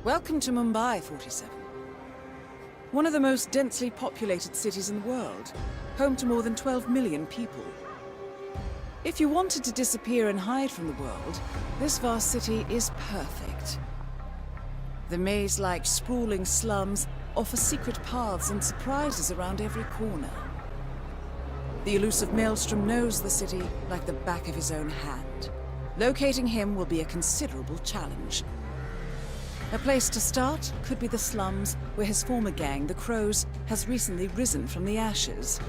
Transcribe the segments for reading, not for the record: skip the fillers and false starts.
Welcome to Mumbai, 47. One of the most densely populated cities in the world, home to more than 12 million people. If you wanted to disappear and hide from the world, this vast city is perfect. The maze-like sprawling slums offer secret paths and surprises around every corner. The elusive Maelstrom knows the city like the back of his own hand. Locating him will be a considerable challenge. A place to start could be the slums, where his former gang, the Crows, has recently risen from the ashes.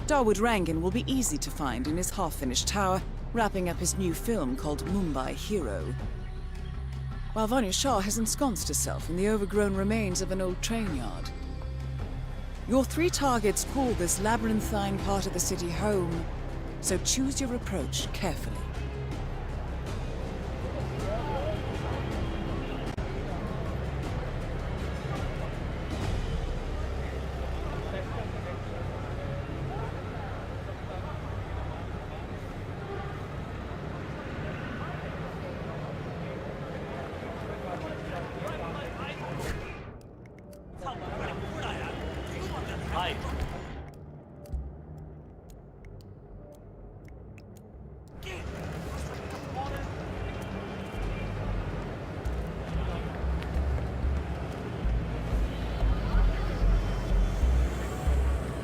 Dawood Rangan will be easy to find in his half-finished tower, wrapping up his new film called Mumbai Hero. While Vanya Shah has ensconced herself in the overgrown remains of an old train yard. Your three targets call this labyrinthine part of the city home, so choose your approach carefully.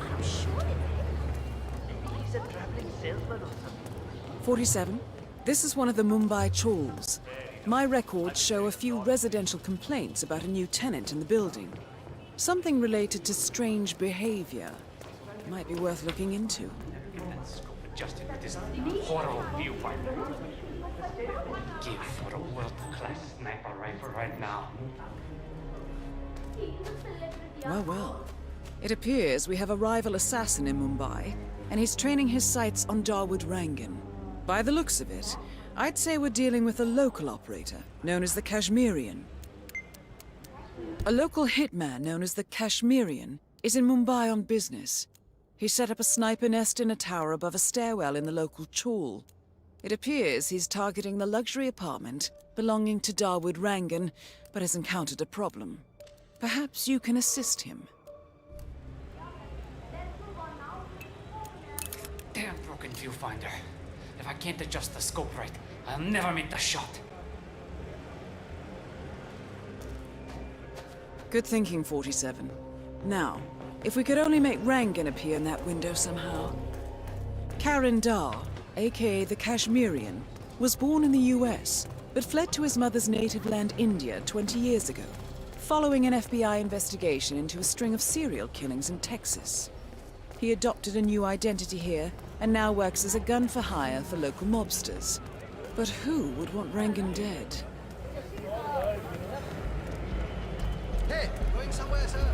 I'm sure he's a traveling salesman or something. 47. This is one of the Mumbai chawls. My records show a few residential complaints about a new tenant in the building. Something related to strange behavior. Might be worth looking into. Adjusted with this horrible viewfinder. Give for a world-class sniper rifle right now. Well, well. It appears we have a rival assassin in Mumbai, and he's training his sights on Dawood Rangan. By the looks of it, I'd say we're dealing with a local operator, known as the Kashmirian. A local hitman known as the Kashmirian is in Mumbai on business. He set up a sniper nest in a tower above a stairwell in the local chawl. It appears he's targeting the luxury apartment belonging to Dawood Rangan, but has encountered a problem. Perhaps you can assist him. Damn broken viewfinder. If I can't adjust the scope right, I'll never make the shot. Good thinking, 47. Now, if we could only make Rangan appear in that window somehow. Karan Dar, aka the Kashmirian, was born in the US, but fled to his mother's native land, India, 20 years ago, following an FBI investigation into a string of serial killings in Texas. He adopted a new identity here, and now works as a gun for hire for local mobsters. But who would want Rangan dead? Hey, going somewhere, sir?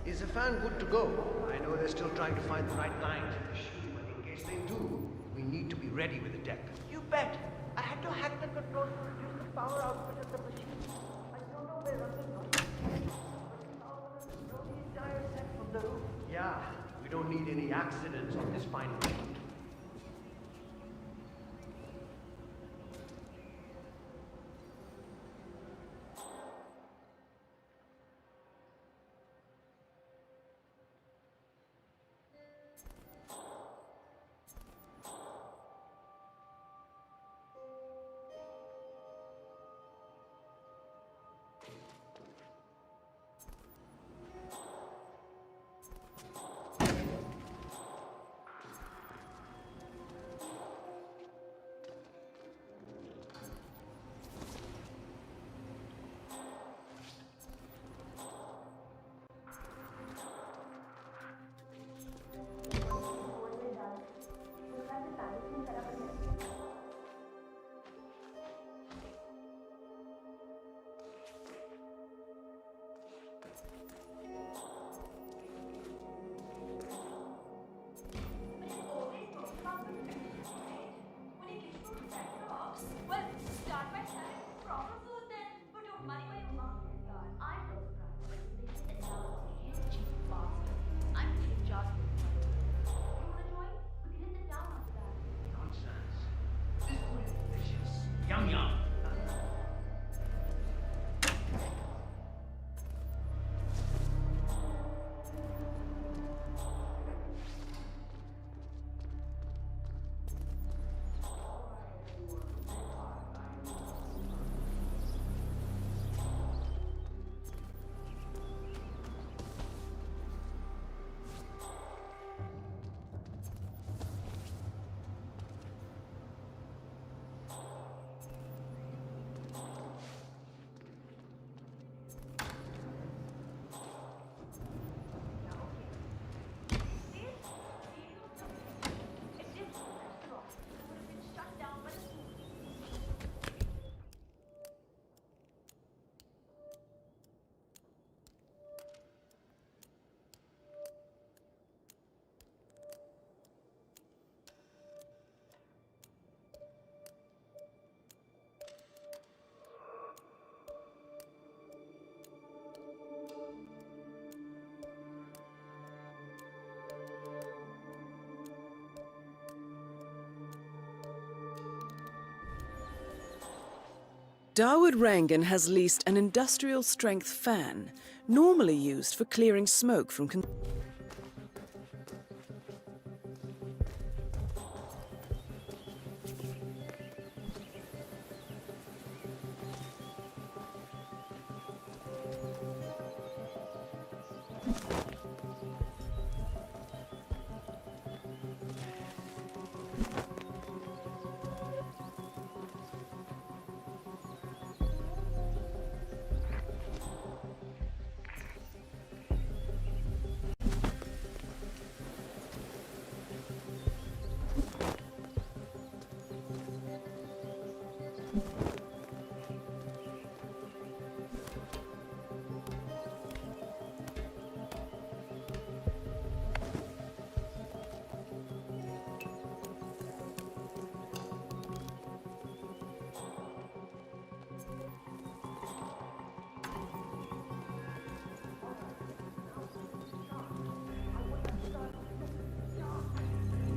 Is the fan good to go? I know they're still trying to find the right line to the shoe, but in case they do, we need to be ready with the deck. You bet. I had to hack the control to reduce the power output of the machine. I don't know where Russell got it, but now I want to throw the entire set from the roof. Yeah, we don't need any accidents on this final shoot. Dawood Rangan has leased an industrial-strength fan, normally used for clearing smoke from...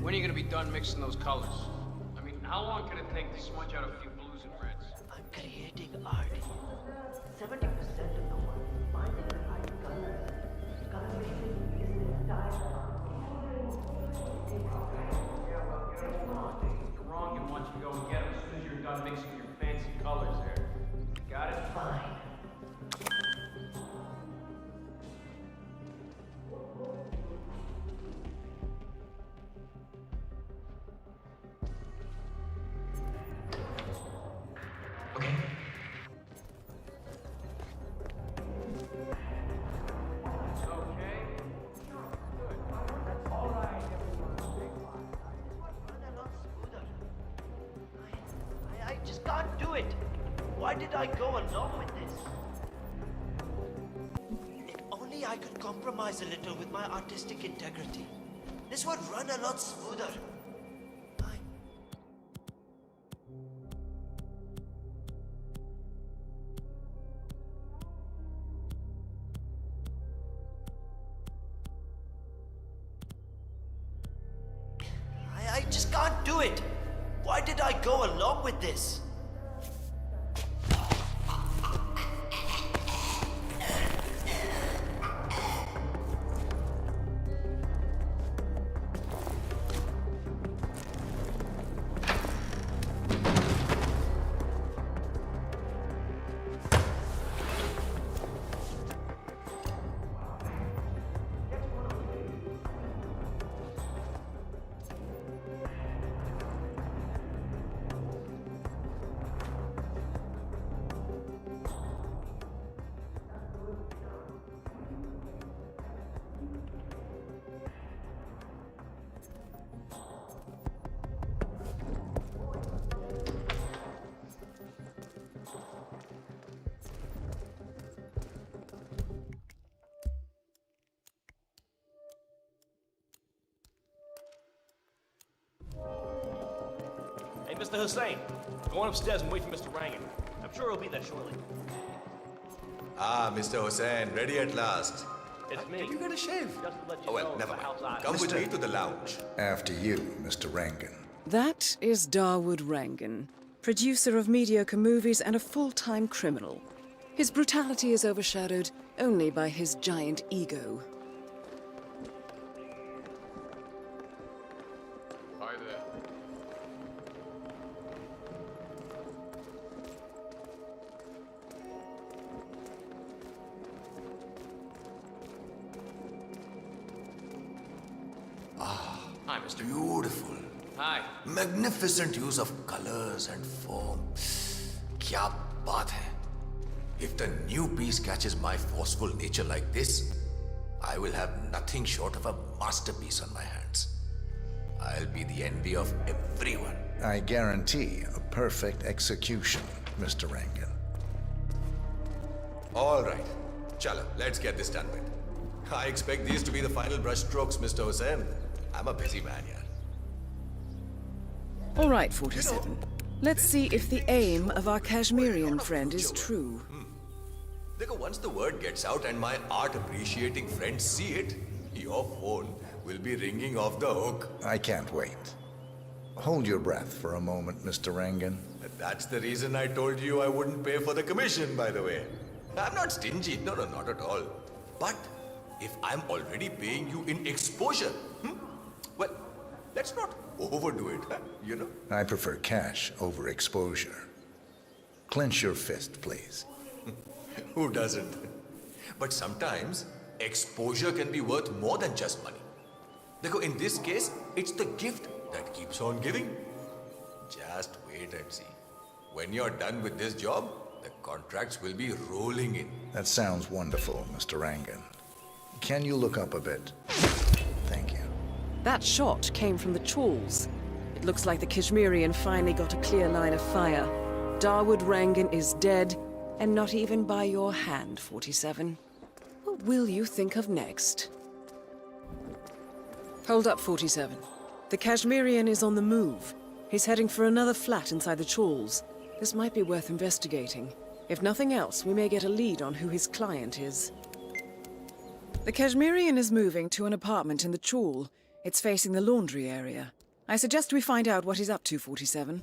When are you gonna be done mixing those colors? I mean, how long can it take to smudge out a few blues and reds? I'm creating art. 70% of the work is finding the right colors. Coloration is the entire art. You're wrong and want you to go and get them as soon as you're done mixing your fancy colors there. Got it? Fine. Okay. It's okay. That's all right, everyone. Run a lot smoother. I just can't do it. Why did I go along with this? If only I could compromise a little with my artistic integrity. This would run a lot smoother. I just can't do it. Why did I go along with this? Hey, Mr. Hussain, go on upstairs and wait for Mr. Rangan. I'm sure he'll be there shortly. Ah, Mr. Hussain, ready at last. It's me. Did you get a shave? Just to let you Oh, well, know never the house mind. I... Come with me to the lounge. After you, Mr. Rangan. That is Dawood Rangan, producer of mediocre movies and a full-time criminal. His brutality is overshadowed only by his giant ego. Hi there. Hi, Mr. Beautiful. Hi. Magnificent use of colors and form. Kya baat hai. If the new piece catches my forceful nature like this, I will have nothing short of a masterpiece on my hands. I'll be the envy of everyone. I guarantee a perfect execution, Mr. Rangan. All right. Chala, let's get this done with. I expect these to be the final brush strokes, Mr. Hussain. I'm a busy man here. All right, 47. Let's see if the aim of our Kashmirian friend is true. Dekho, once the word gets out and my art-appreciating friends see it, your phone will be ringing off the hook. I can't wait. Hold your breath for a moment, Mr. Rangan. That's the reason I told you I wouldn't pay for the commission, by the way. I'm not stingy. No, not at all. But if I'm already paying you in exposure, well, let's not overdo it, you know? I prefer cash over exposure. Clench your fist, please. Who doesn't? But sometimes exposure can be worth more than just money. Dekho, in this case, it's the gift that keeps on giving. Just wait and see. When you're done with this job, the contracts will be rolling in. That sounds wonderful, Mr. Rangan. Can you look up a bit? Thank you. That shot came from the chawls. It looks like the Kashmirian finally got a clear line of fire. Dawood Rangan is dead, and not even by your hand, 47. What will you think of next? Hold up, 47. The Kashmirian is on the move. He's heading for another flat inside the chawls. This might be worth investigating. If nothing else, we may get a lead on who his client is. The Kashmirian is moving to an apartment in the chawl. It's facing the laundry area. I suggest we find out what he's up to, 47.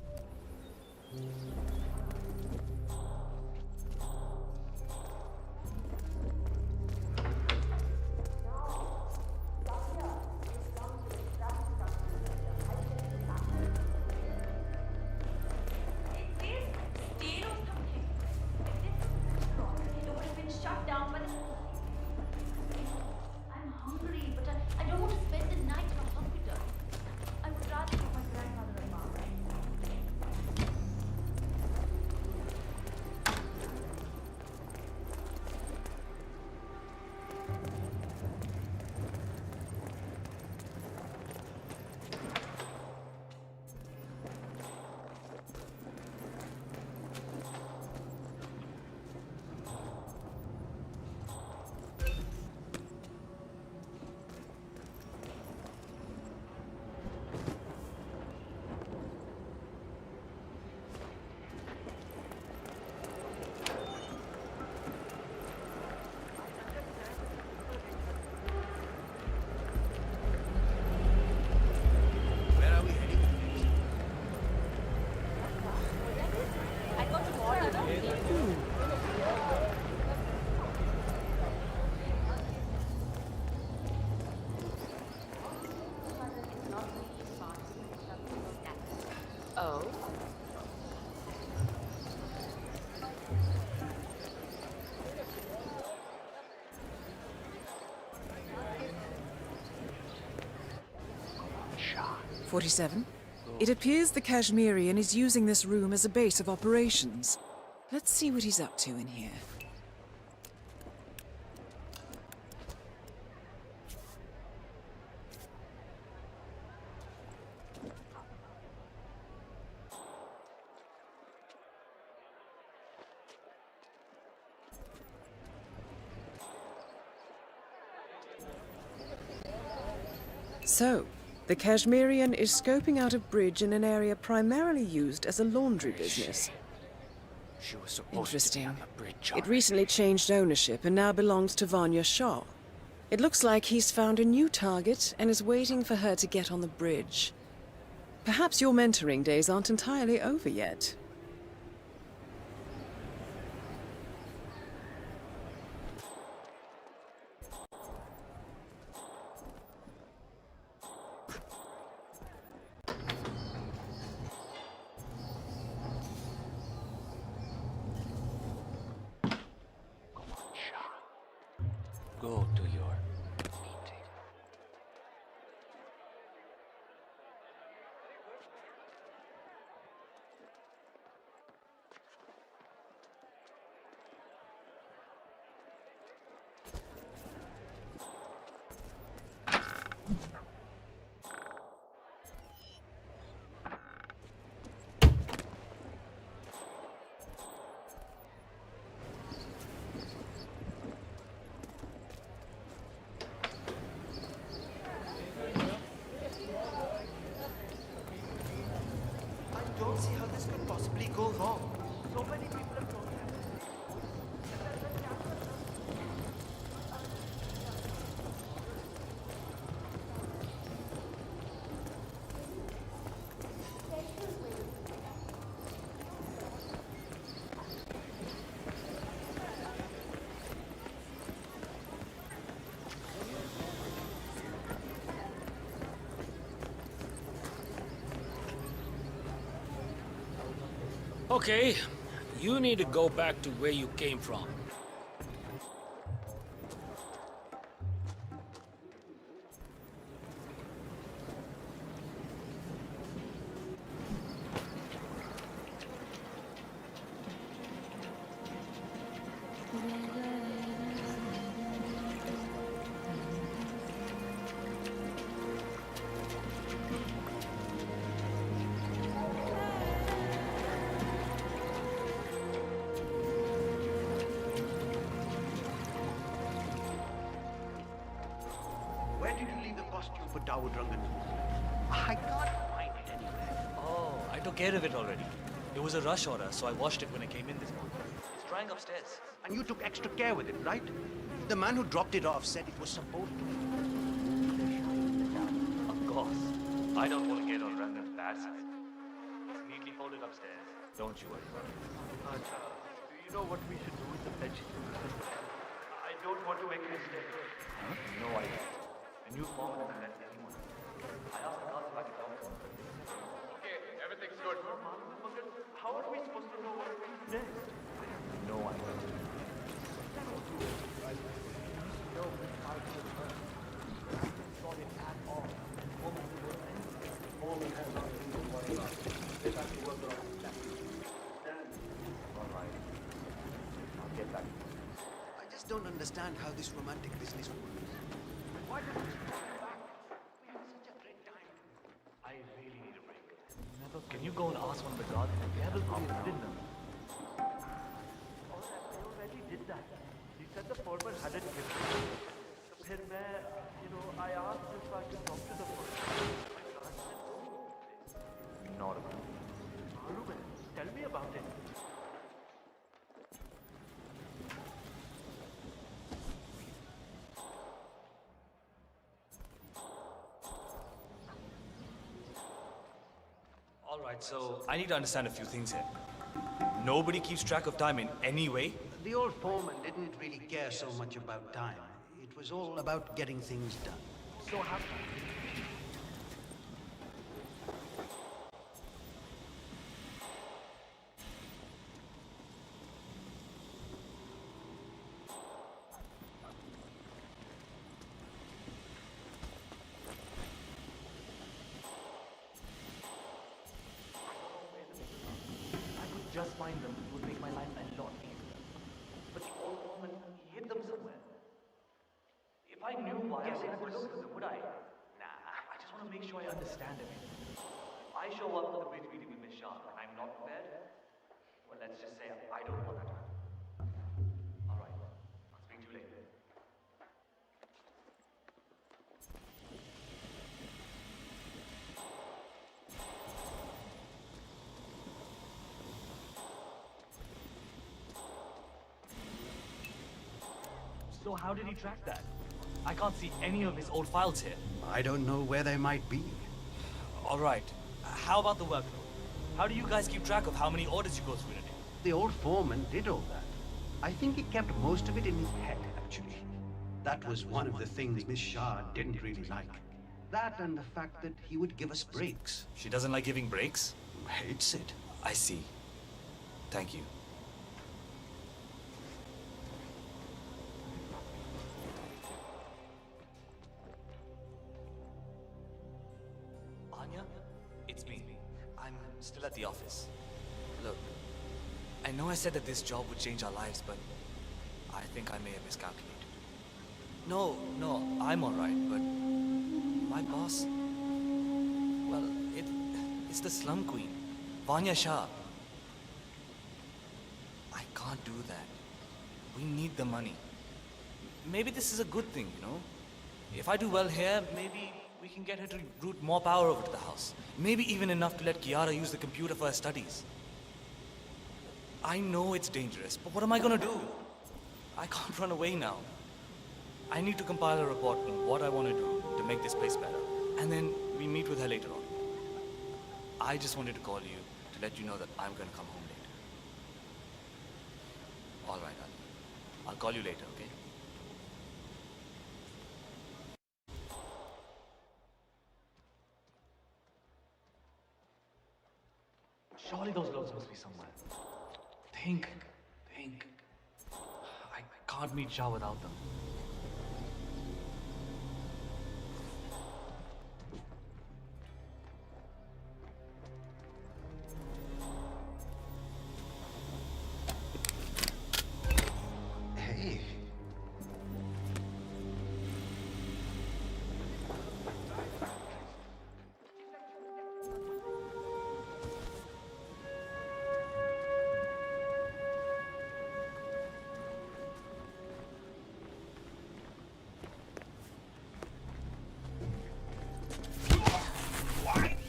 47. It appears the Kashmirian is using this room as a base of operations. Let's see what he's up to in here. So, the Kashmirian is scoping out a bridge in an area primarily used as a laundry business. She was supposed to be Interesting. on the bridge. It recently changed ownership and now belongs to Vanya Shah. It looks like he's found a new target and is waiting for her to get on the bridge. Perhaps your mentoring days aren't entirely over yet. Go to your meeting. I don't see how this could possibly go wrong. So many people have told me. Okay, you need to go back to where you came from. Where did you leave the costume for Dawood Rangan? I can't find it anywhere. Oh, I took care of it already. It was a rush order, so I washed it when I came in this morning. It's drying upstairs. And you took extra care with it, right? The man who dropped it off said it was supposed to. Of course. I don't want to get on Rangan's bad side. It's neatly folded upstairs. Don't you worry about it. Do you know what we should do with the pledge? I don't want to make a mistake. Huh? No idea. A new form doesn't let anyone. I asked the guards if I could help. Okay, everything's good. How are we supposed to know what to do next? No idea. I just don't understand how this romantic business works. Why don't we go back? We had such a great time. I really need a break. Can you go and ask one of the guards? We have a dinner. All that, I already did that. He said the former hadn't given it. So फिर मैं, I asked if I could talk to the former. My guard said no. Not about. Ruben, tell me about it. Alright, so I need to understand a few things here. Nobody keeps track of time in any way? The old foreman didn't really care so much about time. It was all about getting things done. So happy. find them, it would make my life a lot easier. But the old woman hid them somewhere. If I knew why, I would look for them, would I? Nah, I just want to make sure I understand everything. If I show up for the bridge meeting with Miss Shah and I'm not prepared, well, let's just say I don't want that to happen. All right, I'll speak to you later. So how did he track that? I can't see any of his old files here. I don't know where they might be. All right. How about the workload? How do you guys keep track of how many orders you go through in a day? The old foreman did all that. I think he kept most of it in his head, actually. That was one of the things Miss Shah didn't really like. That and the fact that he would give us breaks. She doesn't like giving breaks? Hates it. I see. Thank you. Anya? It's me. I'm still at the office. Look, I know I said that this job would change our lives, but I think I may have miscalculated. No, I'm alright, but my boss, well, it's the slum queen, Vanya Shah. I can't do that. We need the money. Maybe this is a good thing, you know? If I do well here, maybe we can get her to root more power over to the house. Maybe even enough to let Kiara use the computer for her studies. I know it's dangerous, but what am I gonna do? I can't run away now. I need to compile a report on what I want to do to make this place better. And then we meet with her later on. I just wanted to call you to let you know that I'm gonna come home later. All right, Ali. I'll call you later, okay? Surely those loads must be somewhere. Think. I can't meet Shah without them. Hey.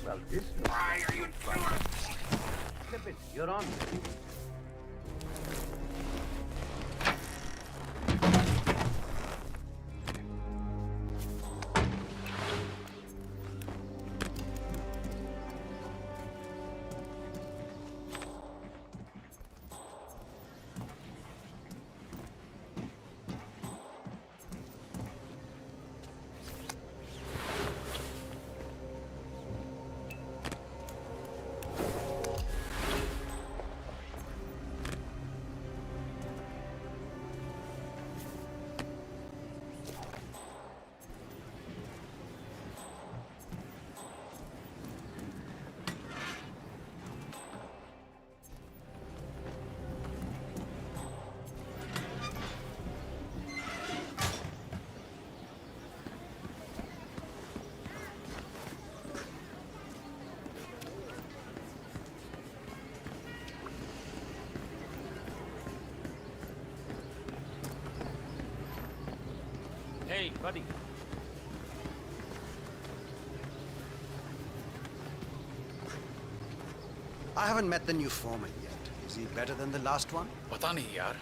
Well, this looks like a good fight. Flip it, you're on. Hey, buddy. I haven't met the new foreman yet. Is he better than the last one? Pata nahi yaar.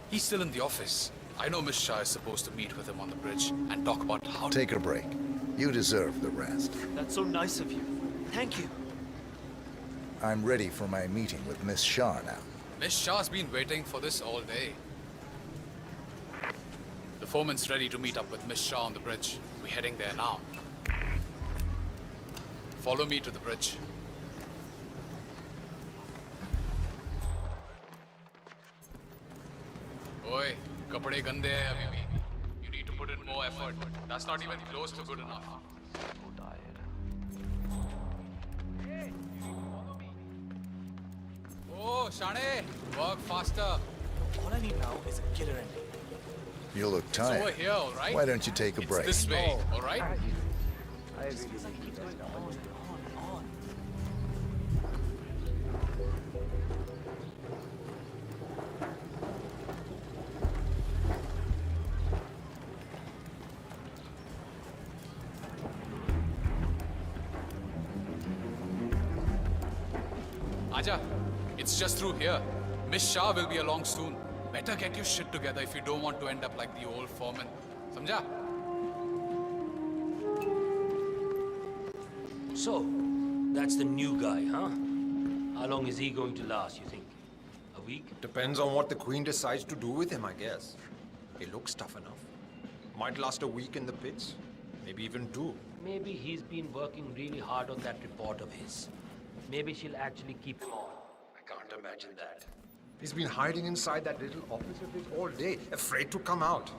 He's still in the office. I know Miss Shah is supposed to meet with him on the bridge and talk about how to... Take a break. You deserve the rest. That's so nice of you. Thank you. I'm ready for my meeting with Miss Shah now. Miss Shah's been waiting for this all day. The foreman's ready to meet up with Miss Shah on the bridge. We're heading there now. Follow me to the bridge. Oi, kapde gande hai abhi bhi. You need to put in more effort. That's not even close to good enough. So tired. Oh, Shane, work faster. All I need now is a killer ending. You look It's over tired. here, all right? Why don't you take a It's break? this way, all right? Aja, it's just through here. Miss Shah will be along soon. Better get your shit together if you don't want to end up like the old foreman. Samjha? So, that's the new guy, huh? How long is he going to last, you think? A week? Depends on what the Queen decides to do with him, I guess. He looks tough enough. Might last a week in the pits, maybe even 2. Maybe he's been working really hard on that report of his. Maybe she'll actually keep him on. I can't imagine that. He's been hiding inside that little office of his all day, afraid to come out.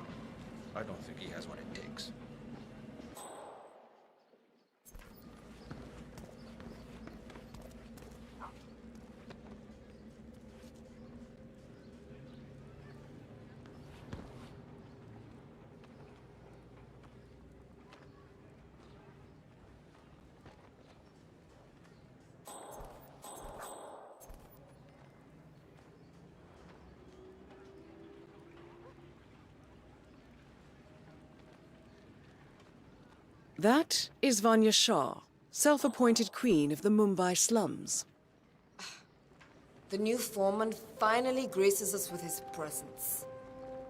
I don't think he has what it takes. That is Vanya Shah, self-appointed queen of the Mumbai slums. The new foreman finally graces us with his presence.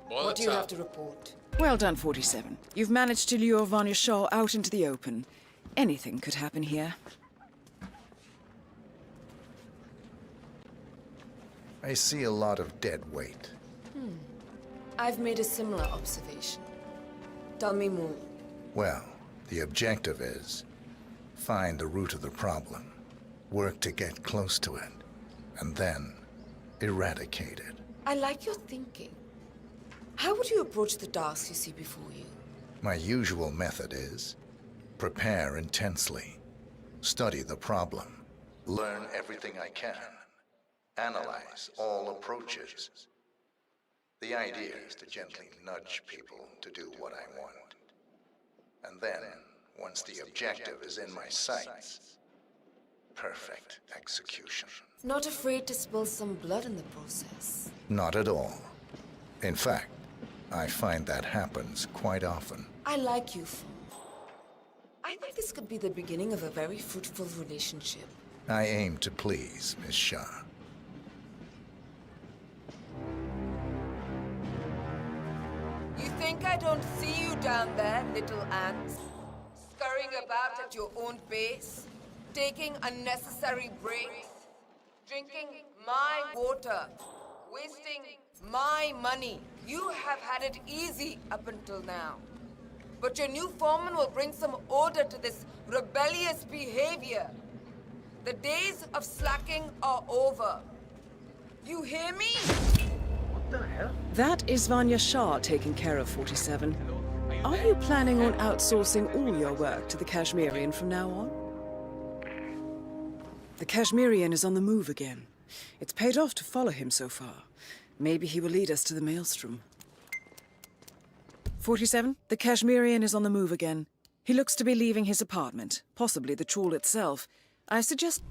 What do you have to report? Well done, 47. You've managed to lure Vanya Shah out into the open. Anything could happen here. I see a lot of dead weight. I've made a similar observation. Tell me more. Well, the objective is find the root of the problem, work to get close to it, and then eradicate it. I like your thinking. How would you approach the tasks you see before you? My usual method is prepare intensely, study the problem, learn everything I can, analyze all approaches. The idea is to gently nudge people to do what I want. And then, once the objective is in my sights, perfect execution. Not afraid to spill some blood in the process? Not at all. In fact, I find that happens quite often. I like you, Fool. I think this could be the beginning of a very fruitful relationship. I aim to please, Miss Shah. You think I don't see you down there, little ants? Scurrying about at your own pace? Taking unnecessary breaks? Drinking my water? Wasting my money? You have had it easy up until now. But your new foreman will bring some order to this rebellious behavior. The days of slacking are over. You hear me? That is Vanya Shah taking care of 47. Are you planning on outsourcing all your work to the Kashmirian from now on? The Kashmirian is on the move again. It's paid off to follow him so far. Maybe he will lead us to the maelstrom. 47, the Kashmirian is on the move again. He looks to be leaving his apartment, possibly the trawl itself. I suggest...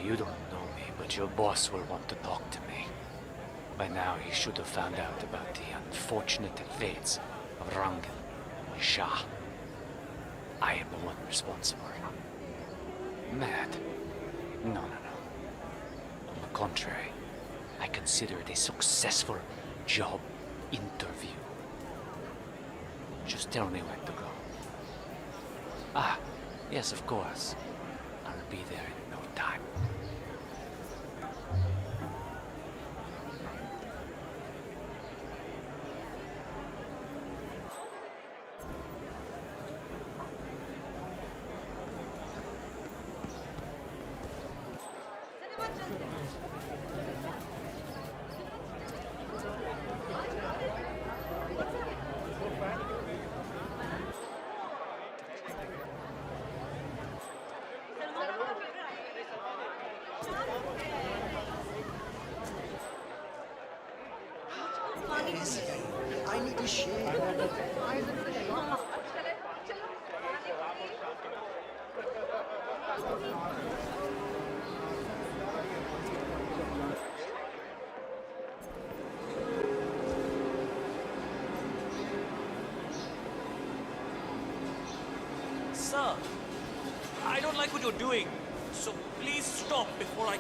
You don't know me, but your boss will want to talk to me. By now, he should have found out about the unfortunate fates of Rangan, my Shah. I am the one responsible. Mad? No. On the contrary, I consider it a successful job interview. Just tell me when to go. Ah, yes, of course. I'll be there in no time. I need to share. Sir, I don't like what you're doing. So please stop before I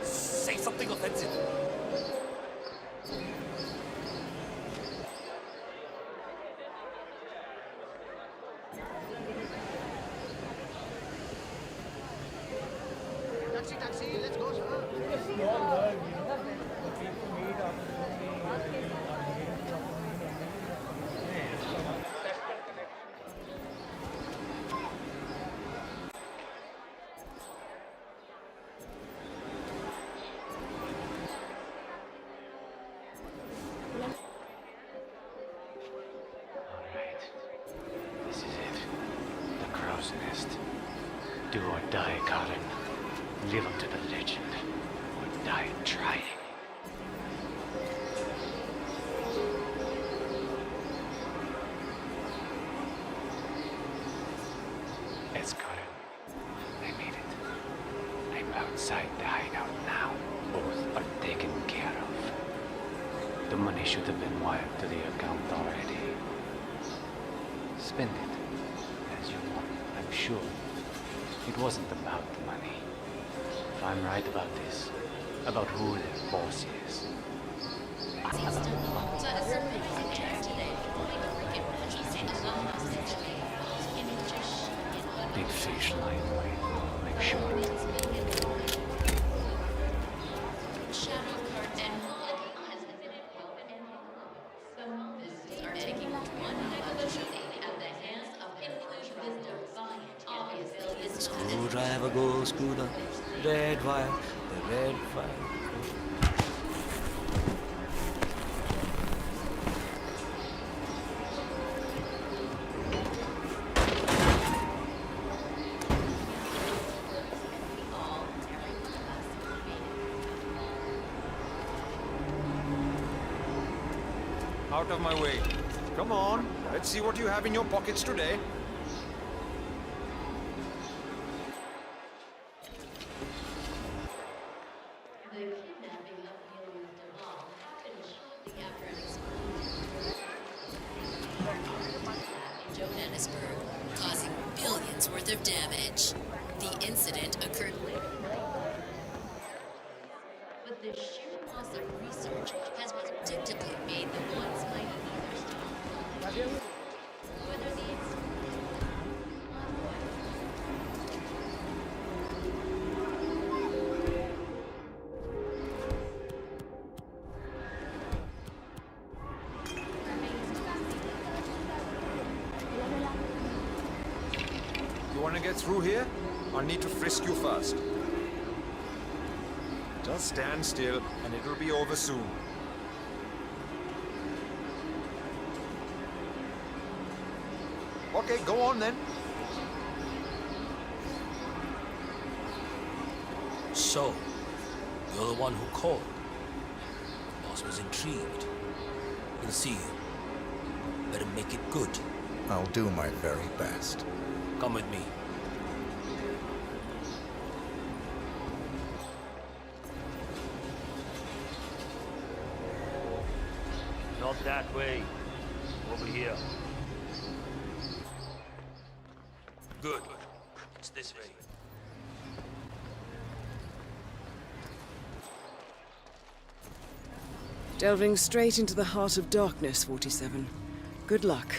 say something offensive. Taxi, let's go, sir. This is it. The crow's nest. Do or die, Karin. Live up to the legend, or die trying. Yes, Karin. I made it. I'm outside the hideout now. Both are taken care of. The money should have been wired to the account already. Spend it as you want, I'm sure. It wasn't about the money. If I'm right about this, about who their boss is. Big fish line away. Make sure. Screwdriver go screw the red wire, the red wire. Out of my way. Come on, let's see what you have in your pockets today. Causing billions worth of damage. The incident occurred later. But the sheer loss of research has predictably made the once mighty ether stop. Whether the You want to get through here? I'll need to frisk you first. Just stand still, and it'll be over soon. Okay, go on then. So, you're the one who called. Boss was intrigued. We'll see you. Better make it good. I'll do my very best. Come with me. Not that way. Over here. Good. It's this way. Delving straight into the heart of darkness, 47. Good luck.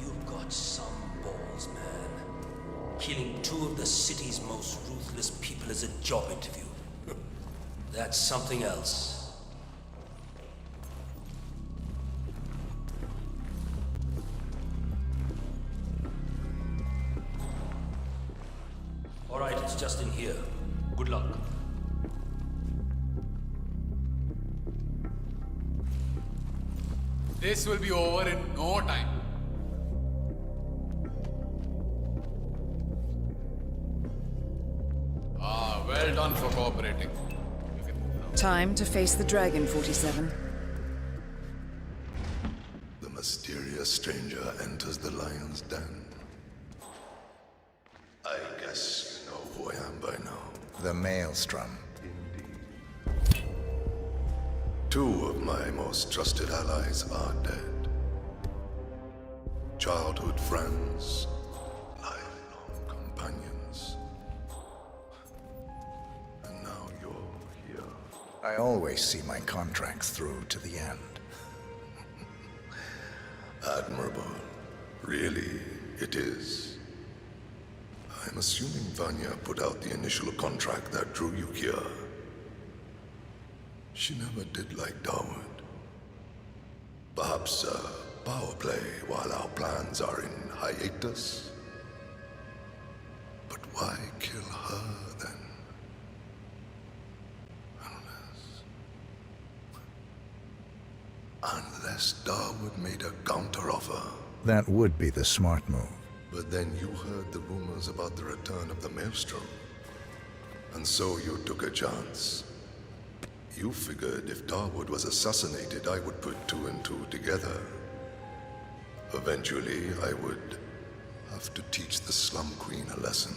You've got some balls, man. Killing two of the city's most ruthless people as a job interview. That's something else. All right, it's just in here. Good luck. This will be over in no time. Ah, well done for cooperating. You can move now. Time to face the dragon, 47. The mysterious stranger enters the lion's den. I guess you know who I am by now. The Maelstrom. Indeed. Two of my most trusted allies are dead. Childhood friends, lifelong companions. And now you're here. I always see my contracts through to the end. Admirable. Really, it is. I'm assuming Vanya put out the initial contract that drew you here. She never did like Dawood. Perhaps power play while our plans are in hiatus? But why kill her then? Unless Dawood made a counteroffer. That would be the smart move. But then you heard the rumors about the return of the Maelstrom. And so you took a chance. You figured if Dawood was assassinated, I would put two and two together. Eventually, I would have to teach the Slum Queen a lesson.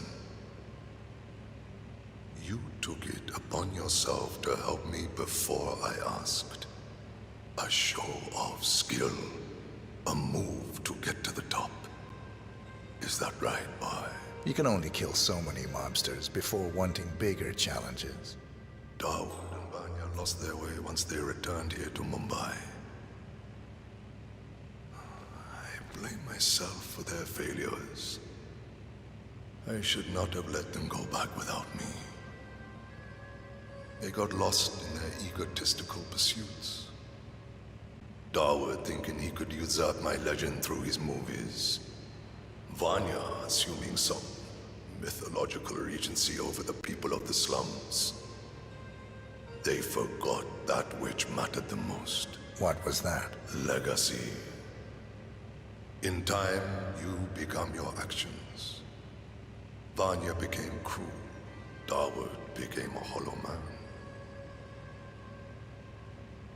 You took it upon yourself to help me before I asked. A show of skill. A move to get to the top. Is that right, boy? You can only kill so many mobsters before wanting bigger challenges. Dawood and Vanya lost their way once they returned here to Mumbai. I blame myself for their failures. I should not have let them go back without me. They got lost in their egotistical pursuits. Dawood thinking he could usurp my legend through his movies. Vanya assuming some mythological regency over the people of the slums. They forgot that which mattered the most. What was that? Legacy. In time, you become your actions. Vanya became cruel. Dawood became a hollow man.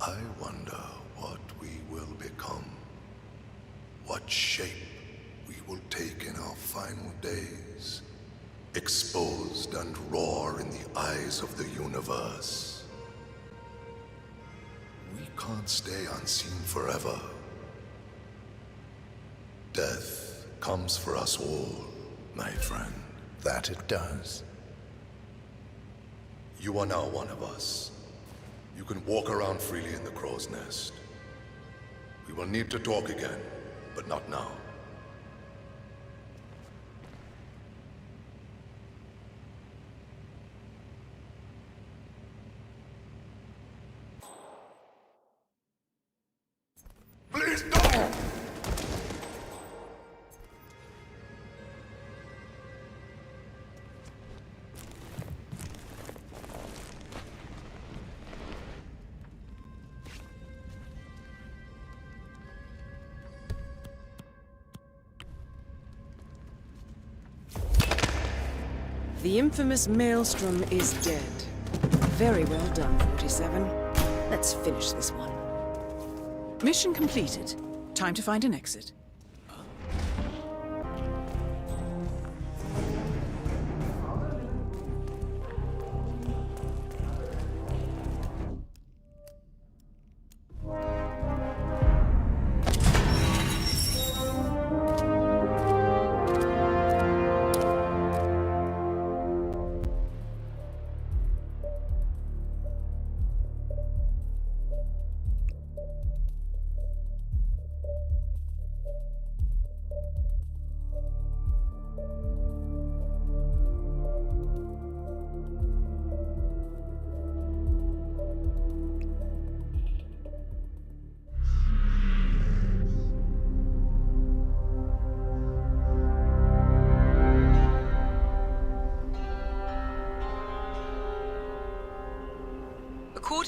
I wonder what we will become. What shape we will take in our final days. Exposed and raw in the eyes of the universe. We can't stay unseen forever. Death comes for us all, my friend. That it does. You are now one of us. You can walk around freely in the crow's nest. We will need to talk again, but not now. Please don't! The infamous Maelstrom is dead. Very well done, 47. Let's finish this one. Mission completed. Time to find an exit.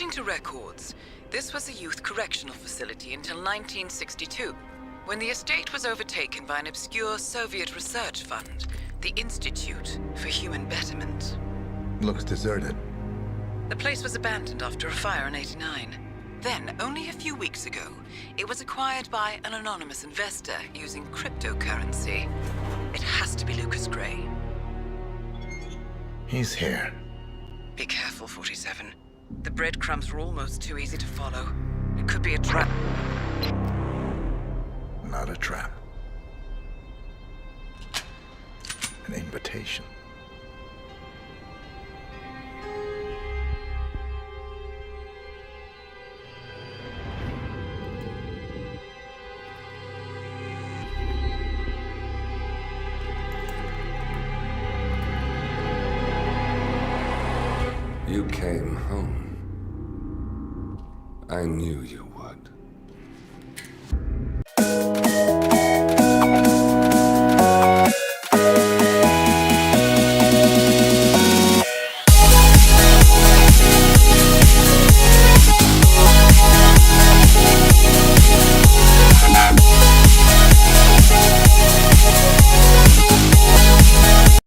According to records, this was a youth correctional facility until 1962, when the estate was overtaken by an obscure Soviet research fund, the Institute for Human Betterment. Looks deserted. The place was abandoned after a fire in '89. Then, only a few weeks ago, it was acquired by an anonymous investor using cryptocurrency. It has to be Lucas Gray. He's here. Be careful, 47. The breadcrumbs were almost too easy to follow. It could be a trap. Not a trap. An invitation. You came home. I knew you